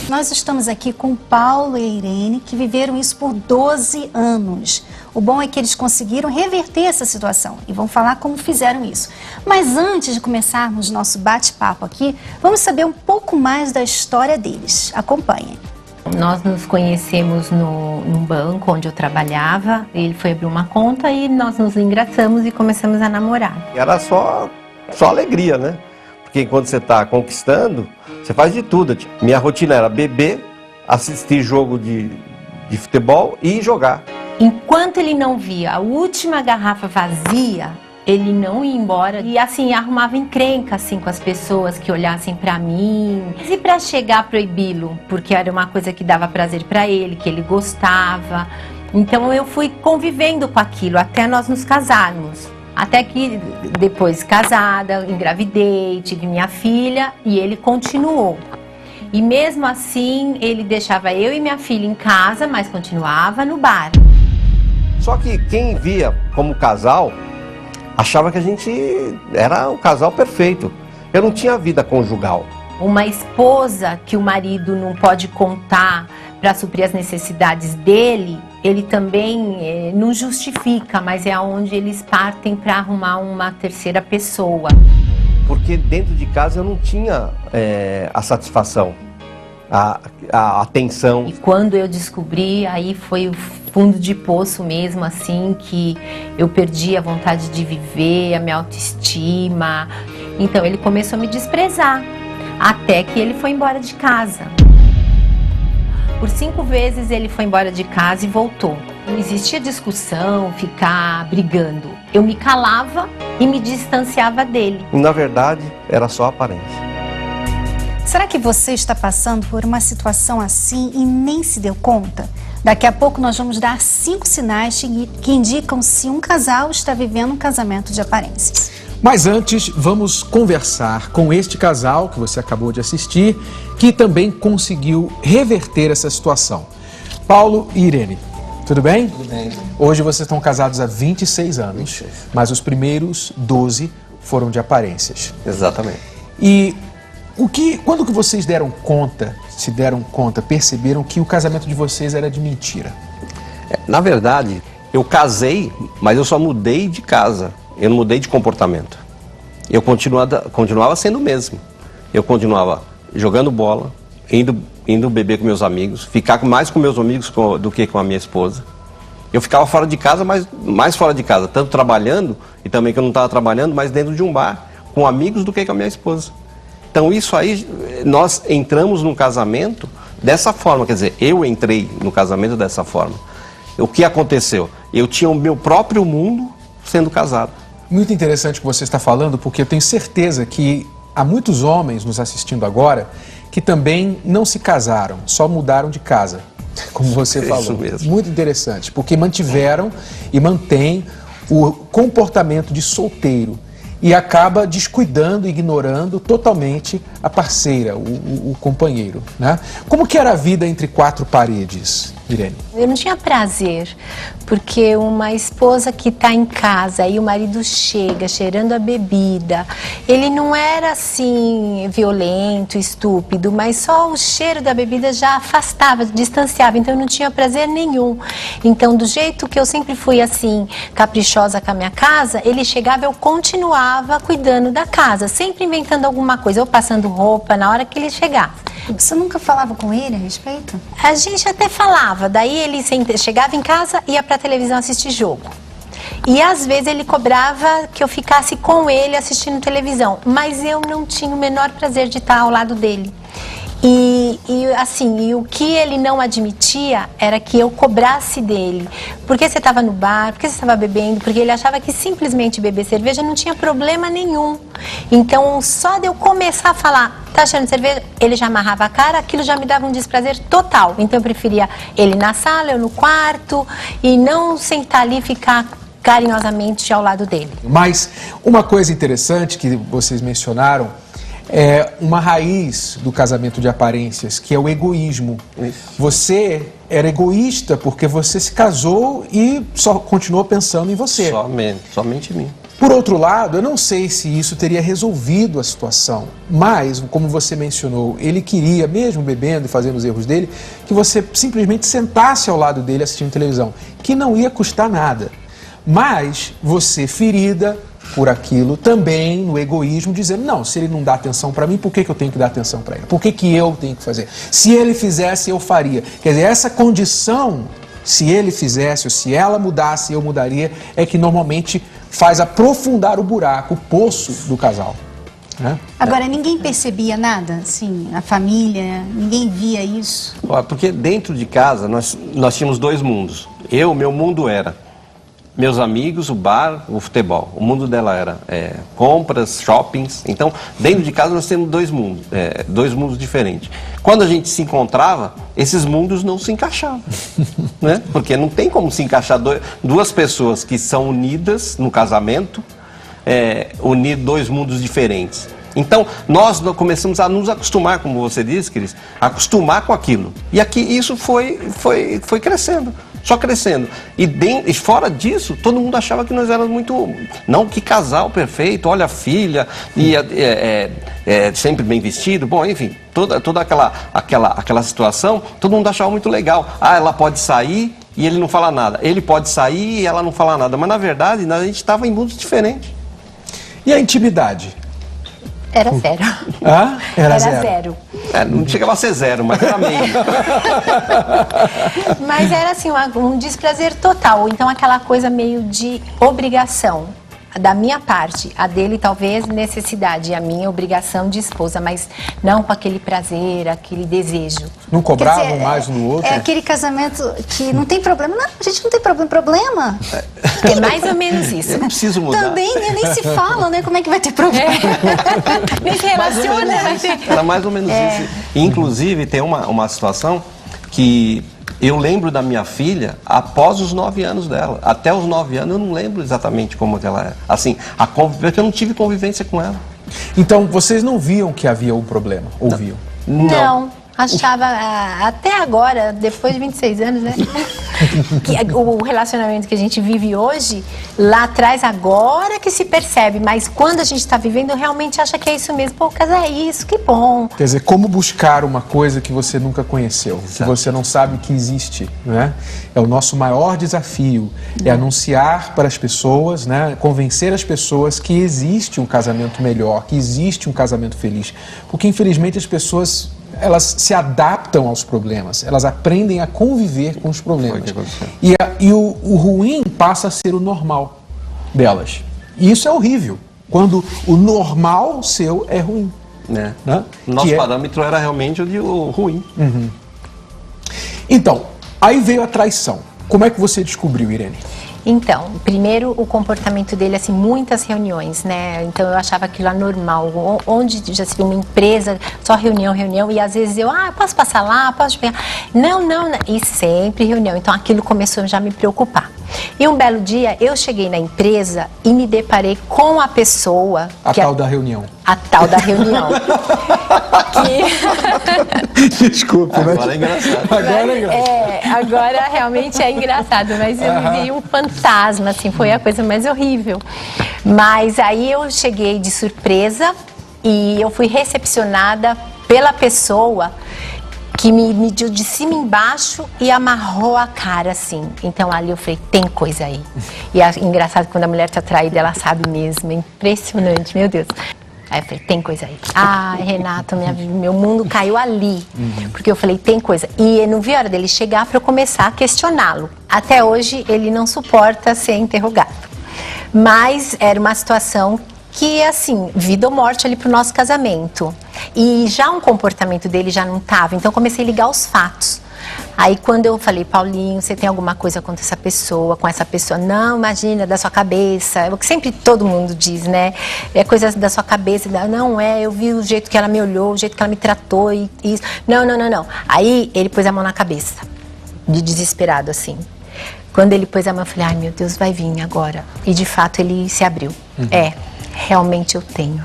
Nós estamos aqui com Paulo e Irene, que viveram isso por 12 anos. O bom é que eles conseguiram reverter essa situação e vão falar como fizeram isso. Mas antes de começarmos nosso bate-papo aqui, vamos saber um pouco mais da história deles. Acompanhem. Nós nos conhecemos num banco onde eu trabalhava, ele foi abrir uma conta e nós nos engraçamos e começamos a namorar. Era só alegria, né? Porque enquanto você está conquistando, você faz de tudo. Minha rotina era beber, assistir jogo de futebol e jogar. Enquanto ele não via a última garrafa vazia, ele não ia embora e assim arrumava encrenca assim com as pessoas que olhassem pra mim. E pra chegar a proibi-lo, porque era uma coisa que dava prazer pra ele, que ele gostava. Então eu fui convivendo com aquilo até nós nos casarmos. Até que depois casada, engravidei, tive minha filha e ele continuou. E mesmo assim ele deixava eu e minha filha em casa, mas continuava no bar. Só que quem via como casal achava que a gente era o casal perfeito. Eu não tinha vida conjugal. Uma esposa que o marido não pode contar para suprir as necessidades dele, ele também não justifica, mas é onde eles partem para arrumar uma terceira pessoa. Porque dentro de casa eu não tinha a satisfação, a atenção. E quando eu descobri, aí foi o fundo de poço mesmo, assim, que eu perdi a vontade de viver, a minha autoestima. Então ele começou a me desprezar, até que ele foi embora de casa. Por 5 vezes ele foi embora de casa e voltou. Não existia discussão, ficar brigando. Eu me calava e me distanciava dele. Na verdade, era só aparência. Será que você está passando por uma situação assim e nem se deu conta? Daqui a pouco nós vamos dar 5 sinais que indicam se um casal está vivendo um casamento de aparências. Mas antes, vamos conversar com este casal que você acabou de assistir, que também conseguiu reverter essa situação. Paulo e Irene, tudo bem? Tudo bem. Hoje vocês estão casados há 26 anos, mas os primeiros 12 foram de aparências. Exatamente. E quando que vocês perceberam que o casamento de vocês era de mentira? Na verdade, eu casei, mas eu só mudei de casa. Eu não mudei de comportamento. Eu continuava sendo o mesmo. Eu continuava jogando bola, indo beber com meus amigos, ficar mais com meus amigos do que com a minha esposa. Eu ficava fora de casa, mas mais fora de casa, tanto trabalhando, e também que eu não estava trabalhando, mas dentro de um bar, com amigos do que com a minha esposa. Então isso aí, nós entramos no casamento dessa forma, quer dizer, eu entrei no casamento dessa forma. O que aconteceu? Eu tinha o meu próprio mundo sendo casado. Muito interessante o que você está falando, porque eu tenho certeza que há muitos homens nos assistindo agora que também não se casaram, só mudaram de casa, como você falou. Isso mesmo. Muito interessante, porque mantiveram e mantêm o comportamento de solteiro e acaba descuidando, ignorando totalmente a parceira, o companheiro, né? Como que era a vida entre 4 paredes, Irene? Eu não tinha prazer, porque uma esposa que está em casa e o marido chega cheirando a bebida, ele não era assim violento, estúpido, mas só o cheiro da bebida já afastava, distanciava, então eu não tinha prazer nenhum. Então do jeito que eu sempre fui assim, caprichosa com a minha casa, ele chegava, eu continuava cuidando da casa, sempre inventando alguma coisa, ou passando roupa na hora que ele chegasse. Você nunca falava com ele a respeito? A gente até falava, daí ele chegava em casa e ia pra televisão assistir jogo. E às vezes ele cobrava que eu ficasse com ele assistindo televisão, mas eu não tinha o menor prazer de estar ao lado dele. E o que ele não admitia era que eu cobrasse dele. Por que você estava no bar? Por que você estava bebendo? Porque ele achava que simplesmente beber cerveja não tinha problema nenhum. Então, só de eu começar a falar, tá achando cerveja? Ele já amarrava a cara, aquilo já me dava um desprazer total. Então, eu preferia ele na sala, eu no quarto, e não sentar ali e ficar carinhosamente ao lado dele. Mas uma coisa interessante que vocês mencionaram é uma raiz do casamento de aparências, que é o egoísmo. Isso. Você era egoísta porque você se casou e só continuou pensando em você. Somente em mim. Por outro lado, eu não sei se isso teria resolvido a situação, mas, como você mencionou, ele queria, mesmo bebendo e fazendo os erros dele, que você simplesmente sentasse ao lado dele assistindo televisão, que não ia custar nada. Mas você, ferida por aquilo, também no egoísmo, dizendo, não, se ele não dá atenção para mim, por que eu tenho que dar atenção para ele? Por que eu tenho que fazer? Se ele fizesse, eu faria. Quer dizer, essa condição, se ele fizesse ou se ela mudasse, eu mudaria, é que normalmente faz aprofundar o buraco, o poço do casal. Né? Agora, ninguém percebia nada, assim, a família, ninguém via isso? Porque dentro de casa nós tínhamos dois mundos. Meu mundo era meus amigos, o bar, o futebol. O mundo dela era compras, shoppings. Então, dentro de casa nós temos dois mundos diferentes. Quando a gente se encontrava, esses mundos não se encaixavam, né? Porque não tem como se encaixar duas pessoas que são unidas no casamento, unir dois mundos diferentes. Então, nós começamos a nos acostumar, como você disse, Cris, acostumar com aquilo. E aqui isso foi crescendo. Só crescendo. E fora disso, todo mundo achava que nós éramos muito... Não, que casal perfeito, olha a filha, e sempre bem vestido. Bom, enfim, toda aquela situação, todo mundo achava muito legal. Ah, ela pode sair e ele não fala nada. Ele pode sair e ela não fala nada. Mas, na verdade, a gente estava em mundos diferentes. E a intimidade? Era zero. Ah? Era zero. Não chegava a ser zero, mas era meio. Mas era assim, um desprazer total. Então aquela coisa meio de obrigação. Da minha parte, a dele talvez necessidade, a minha obrigação de esposa, mas não com aquele prazer, aquele desejo. Não cobravam mais um no outro? É aquele casamento que não tem problema. Não, a gente não tem problema. É mais ou menos isso. Eu preciso mudar. Também, né, nem se fala, né? Como é que vai ter problema? Nem se relaciona. Era mais ou menos isso. Inclusive, tem uma situação que eu lembro da minha filha após os 9 anos dela. Até os 9 anos eu não lembro exatamente como que ela era. Assim, porque eu não tive convivência com ela. Então, vocês não viam que havia um problema? Ou viam? Não. Achava, até agora, depois de 26 anos, né? Que o relacionamento que a gente vive hoje, lá atrás, agora que se percebe, mas quando a gente está vivendo, realmente acha que é isso mesmo. Pô, casar é isso, que bom. Quer dizer, como buscar uma coisa que você nunca conheceu, que você não sabe que existe, né? É o nosso maior desafio, é anunciar para as pessoas, né? Convencer as pessoas que existe um casamento melhor, que existe um casamento feliz. Porque, infelizmente, as pessoas... elas se adaptam aos problemas, elas aprendem a conviver com os problemas. E o ruim passa a ser o normal delas. E isso é horrível, quando o normal seu é ruim. Né? Nosso parâmetro era realmente o ruim. Uhum. Então, aí veio a traição. Como é que você descobriu, Irene? Então, primeiro o comportamento dele, assim, muitas reuniões, né? Então eu achava aquilo anormal. Onde já se viu uma empresa, só reunião, e às vezes eu posso passar lá, posso pegar. Não. E sempre reunião. Então aquilo começou a já me preocupar. E um belo dia eu cheguei na empresa e me deparei com a pessoa... A tal da reunião. A tal da reunião. Desculpa, né? Agora é engraçado. Agora realmente é engraçado, mas eu me vi um fantasma, assim, foi a coisa mais horrível. Mas aí eu cheguei de surpresa e eu fui recepcionada pela pessoa que me mediu de cima embaixo e amarrou a cara, assim. Então ali eu falei, tem coisa aí. E é engraçado, quando a mulher tá traída, ela sabe mesmo, é impressionante, meu Deus. Aí eu falei, tem coisa aí. Renato, meu mundo caiu ali. Porque eu falei, tem coisa. E eu não vi a hora dele chegar para eu começar a questioná-lo. Até hoje, ele não suporta ser interrogado. Mas era uma situação que, assim, vida ou morte ali pro nosso casamento. E já um comportamento dele já não tava. Então, comecei a ligar os fatos. Aí quando eu falei, Paulinho, você tem alguma coisa contra essa pessoa, com essa pessoa? Não, imagina, da sua cabeça. É o que sempre todo mundo diz, né? É coisa da sua cabeça. Não, eu vi o jeito que ela me olhou, o jeito que ela me tratou e isso. Não. Aí ele pôs a mão na cabeça, de desesperado, assim. Quando ele pôs a mão, eu falei, ai meu Deus, vai vir agora. E de fato ele se abriu. Realmente eu tenho.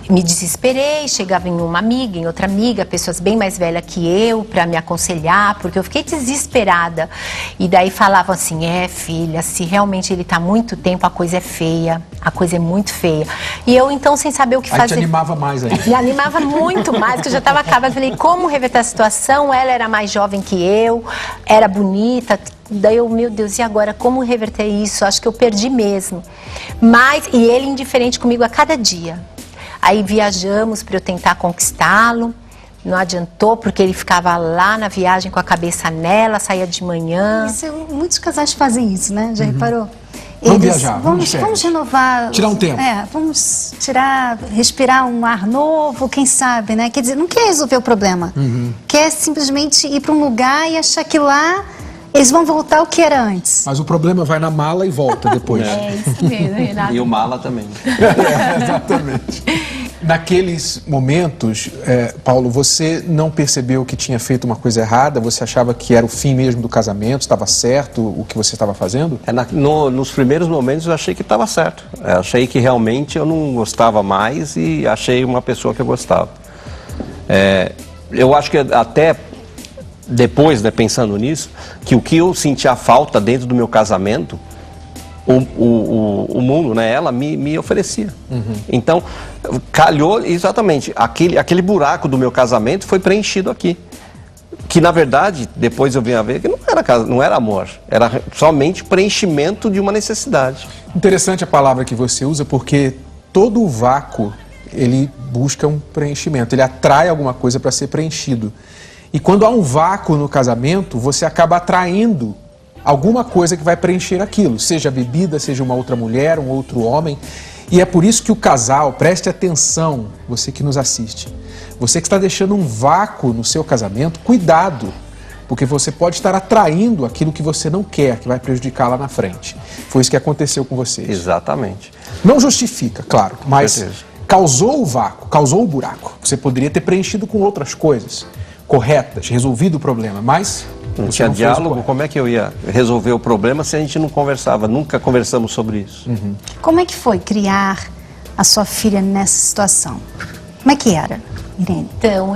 me desesperei, chegava em uma amiga, em outra amiga, pessoas bem mais velhas que eu, para me aconselhar, porque eu fiquei desesperada. E daí falavam assim, filha, se realmente ele está muito tempo, a coisa é feia, a coisa é muito feia. E eu, então, sem saber o que fazer... Aí te animava mais ainda. Me animava muito mais, porque eu já estava acabada. Falei, como reverter a situação? Ela era mais jovem que eu, era bonita. Daí eu, meu Deus, e agora? Como reverter isso? Acho que eu perdi mesmo. E ele indiferente comigo a cada dia. Aí viajamos para eu tentar conquistá-lo. Não adiantou, porque ele ficava lá na viagem com a cabeça nela, saía de manhã. Muitos casais fazem isso, né? Já reparou? Vamos viajar, vamos renovar. Tirar um tempo. Vamos respirar um ar novo, quem sabe, né? Quer dizer, não quer resolver o problema. Quer simplesmente ir para um lugar e achar que lá eles vão voltar ao que era antes. Mas o problema vai na mala e volta depois. Isso mesmo, Renato. E o mala também. Exatamente. Naqueles momentos, Paulo, você não percebeu que tinha feito uma coisa errada? Você achava que era o fim mesmo do casamento? Estava certo o que você estava fazendo? Nos primeiros momentos eu achei que estava certo. Achei que realmente eu não gostava mais e achei uma pessoa que eu gostava. Eu acho que até depois, né, pensando nisso, que o que eu sentia falta dentro do meu casamento, o mundo, né, ela me oferecia. Então, calhou exatamente, aquele buraco do meu casamento foi preenchido aqui. Que, na verdade, depois eu vim a ver que não era amor, era somente preenchimento de uma necessidade. Interessante a palavra que você usa, porque todo o vácuo, ele busca um preenchimento, ele atrai alguma coisa para ser preenchido. E quando há um vácuo no casamento, você acaba atraindo alguma coisa que vai preencher aquilo, seja a bebida, seja uma outra mulher, um outro homem. E é por isso que o casal, preste atenção, você que nos assiste, você que está deixando um vácuo no seu casamento, cuidado, porque você pode estar atraindo aquilo que você não quer, que vai prejudicar lá na frente. Foi isso que aconteceu com vocês. Exatamente. Não justifica, claro, mas causou o vácuo, causou o buraco. Você poderia ter preenchido com outras coisas corretas, resolvido o problema, mas não tinha diálogo. Como é que eu ia resolver o problema se a gente não conversava? Nunca conversamos sobre isso. Como é que foi criar a sua filha nessa situação? Como é que era, Irene? Então,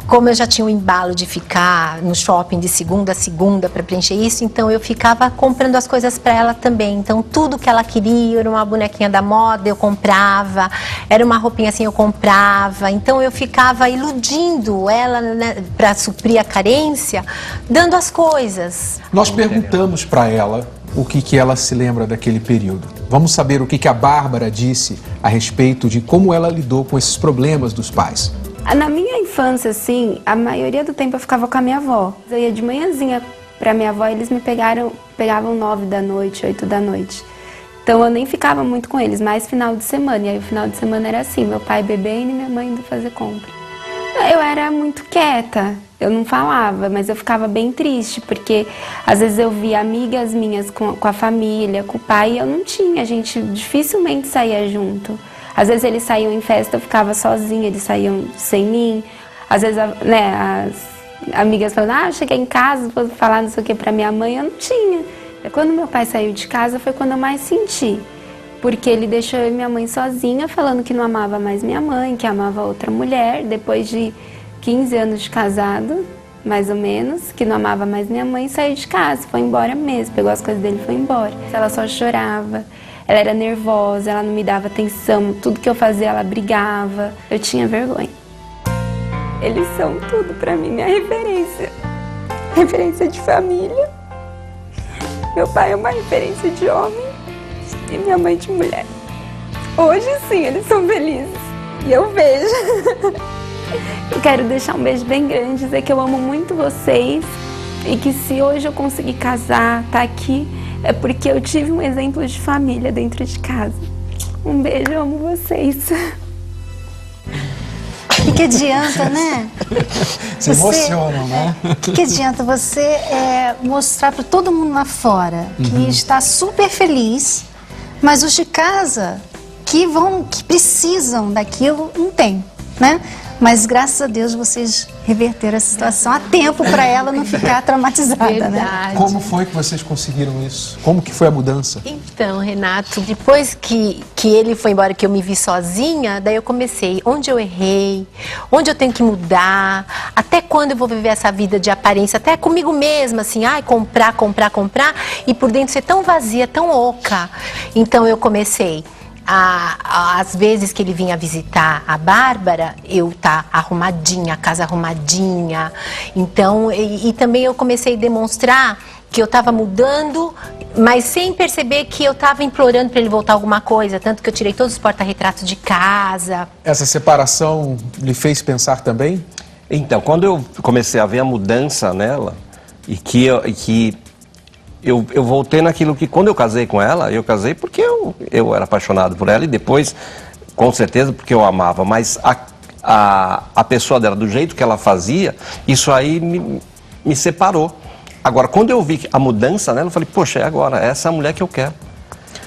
como eu já tinha o embalo de ficar no shopping de segunda a segunda para preencher isso, então eu ficava comprando as coisas para ela também. Então, tudo que ela queria, era uma bonequinha da moda, eu comprava, era uma roupinha assim, eu comprava. Então, eu ficava iludindo ela, né, para suprir a carência, dando as coisas. Nós perguntamos para ela o que ela se lembra daquele período. Vamos saber o que a Bárbara disse a respeito de como ela lidou com esses problemas dos pais. Na minha infância, assim, a maioria do tempo eu ficava com a minha avó. Eu ia de manhãzinha pra minha avó, eles me pegavam 9 da noite, 8 da noite. Então eu nem ficava muito com eles, mais final de semana. E aí o final de semana era assim, meu pai bebendo e minha mãe indo fazer compra. Eu era muito quieta, eu não falava, mas eu ficava bem triste, porque às vezes eu via amigas minhas com a família, com o pai, e eu não tinha, a gente dificilmente saía junto. Às vezes eles saíam em festa, eu ficava sozinha, eles saíam sem mim. Às vezes, né, as amigas falavam, cheguei em casa, vou falar não sei o que pra minha mãe, eu não tinha. Quando meu pai saiu de casa foi quando eu mais senti. Porque ele deixou eu e minha mãe sozinha, falando que não amava mais minha mãe, que amava outra mulher. Depois de 15 anos de casado, mais ou menos, que não amava mais minha mãe, saiu de casa, foi embora mesmo, pegou as coisas dele e foi embora. Ela só chorava. Ela era nervosa, ela não me dava atenção, tudo que eu fazia ela brigava, eu tinha vergonha. Eles são tudo pra mim, minha referência. Referência de família. Meu pai é uma referência de homem e minha mãe de mulher. Hoje sim, eles são felizes e eu vejo. Eu quero deixar um beijo bem grande, dizer que eu amo muito vocês e que se hoje eu conseguir casar, tá aqui, é porque eu tive um exemplo de família dentro de casa. Um beijo, eu amo vocês. O que adianta, né? Se emocionam, né? O que adianta você mostrar para todo mundo lá fora que está super feliz, mas os de casa que precisam daquilo, não tem, né? Mas graças a Deus vocês reverteram a situação a tempo para ela não ficar traumatizada, né? Verdade. Como foi que vocês conseguiram isso? Como que foi a mudança? Então, Renato, depois que ele foi embora, que eu me vi sozinha, daí eu comecei, onde eu errei, onde eu tenho que mudar, até quando eu vou viver essa vida de aparência, até comigo mesma, assim, ai, comprar, e por dentro ser tão vazia, tão oca. Então eu comecei. Às vezes que ele vinha visitar a Bárbara, eu tá arrumadinha, a casa arrumadinha. Então, e também eu comecei a demonstrar que eu estava mudando, mas sem perceber que eu estava implorando para ele voltar alguma coisa. Tanto que eu tirei todos os porta-retratos de casa. Essa separação lhe fez pensar também? Então, quando eu comecei a ver a mudança nela, e que eu voltei naquilo que, quando eu casei com ela, eu casei porque eu era apaixonado por ela e depois, com certeza, porque eu amava. Mas a pessoa dela, do jeito que ela fazia, isso aí me separou. Agora, quando eu vi a mudança nela, eu falei, poxa, é agora, essa é a mulher que eu quero.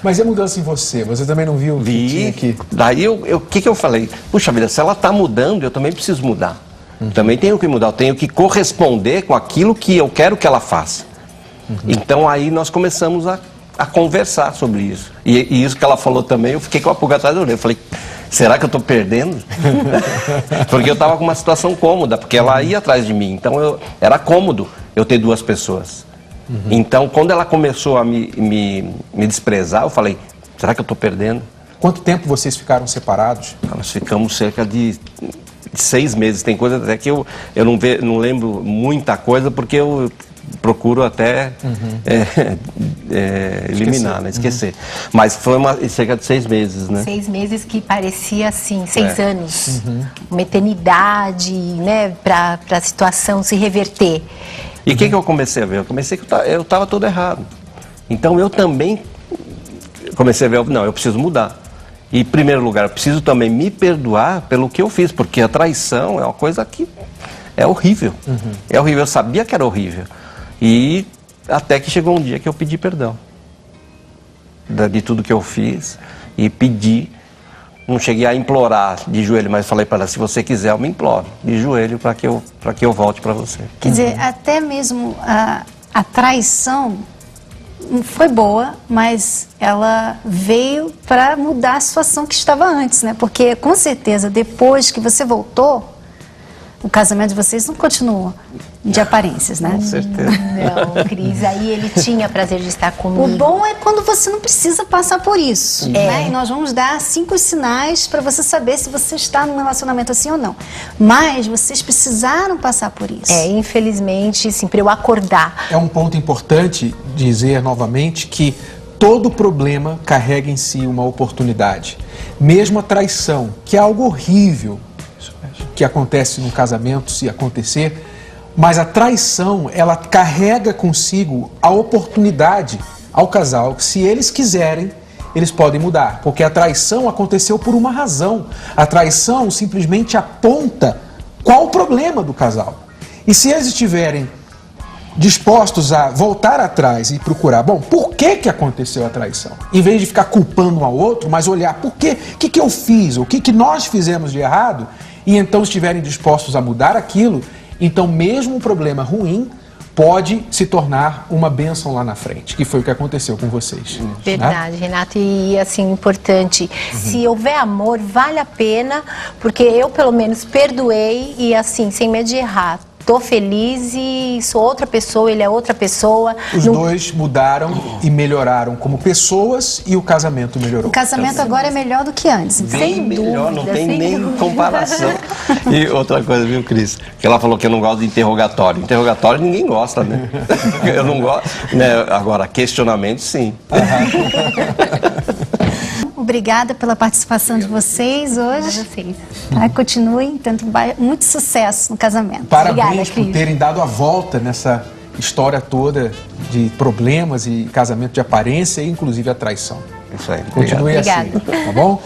Mas e a mudança em você? Você também não viu o que tinha aqui? Daí, o que eu falei? Puxa vida, se ela está mudando, eu também preciso mudar. Também tenho que mudar, eu tenho que corresponder com aquilo que eu quero que ela faça. Então aí nós começamos a conversar sobre isso. E isso que ela falou também, eu fiquei com a pulga atrás da orelha. Eu falei, será que eu estou perdendo? Porque eu estava com uma situação cômoda, porque ela ia atrás de mim. Então era cômodo eu ter duas pessoas. Então quando ela começou a me desprezar, eu falei, será que eu estou perdendo? Quanto tempo vocês ficaram separados? Nós ficamos cerca de 6 meses. Tem coisa até que eu não lembro muita coisa, porque eu procuro até eliminar, né? Esquecer. Mas foi cerca de 6 meses, né? 6 meses que parecia assim, 6 anos. Uma eternidade, né? Para a situação se reverter. E o que eu comecei a ver? Eu comecei que eu estava todo errado. Então eu também comecei a ver, não, eu preciso mudar. E em primeiro lugar, eu preciso também me perdoar pelo que eu fiz, porque a traição é uma coisa que é horrível. É horrível, eu sabia que era horrível. E até que chegou um dia que eu pedi perdão de tudo que eu fiz e pedi. Não cheguei a implorar de joelho, mas falei para ela, se você quiser eu me imploro de joelho para que eu volte para você. Quer dizer, até mesmo a traição foi boa, mas ela veio para mudar a situação que estava antes, né? Porque com certeza depois que você voltou, o casamento de vocês não continuou de aparências, né? Com certeza. Não, Cris, aí ele tinha prazer de estar comigo. O bom é quando você não precisa passar por isso, né? E nós vamos dar 5 sinais para você saber se você está num relacionamento assim ou não. Mas vocês precisaram passar por isso. Infelizmente, sim, para eu acordar. É um ponto importante dizer novamente que todo problema carrega em si uma oportunidade. Mesmo a traição, que é algo horrível que acontece no casamento, se acontecer, mas a traição, ela carrega consigo a oportunidade ao casal, que se eles quiserem, eles podem mudar, porque a traição aconteceu por uma razão. A traição simplesmente aponta qual o problema do casal. E se eles estiverem dispostos a voltar atrás e procurar, bom, por que aconteceu a traição? Em vez de ficar culpando um ao outro, mas olhar, por quê? O que eu fiz? O que nós fizemos de errado? E então estiverem dispostos a mudar aquilo, então mesmo um problema ruim pode se tornar uma bênção lá na frente, que foi o que aconteceu com vocês. Verdade, né? Renato, e assim, importante, se houver amor, vale a pena, porque eu pelo menos perdoei e assim, sem medo de errar. Tô feliz e sou outra pessoa, ele é outra pessoa. Os dois mudaram e melhoraram como pessoas e o casamento melhorou. O casamento agora é melhor do que antes. Bem melhor, não tem sem nem dúvida. comparação. E outra coisa, viu, Cris? Que ela falou que eu não gosto de interrogatório. Interrogatório ninguém gosta, né? Eu não gosto. Né? Agora, questionamento, sim. Obrigada pela participação de vocês hoje. Vocês. Tá? Continuem, tanto muito sucesso no casamento. Parabéns Obrigada, por Cris. terem dado a volta nessa história toda de problemas e casamento de aparência e inclusive a traição. Isso aí. Continue Obrigada. assim, tá bom?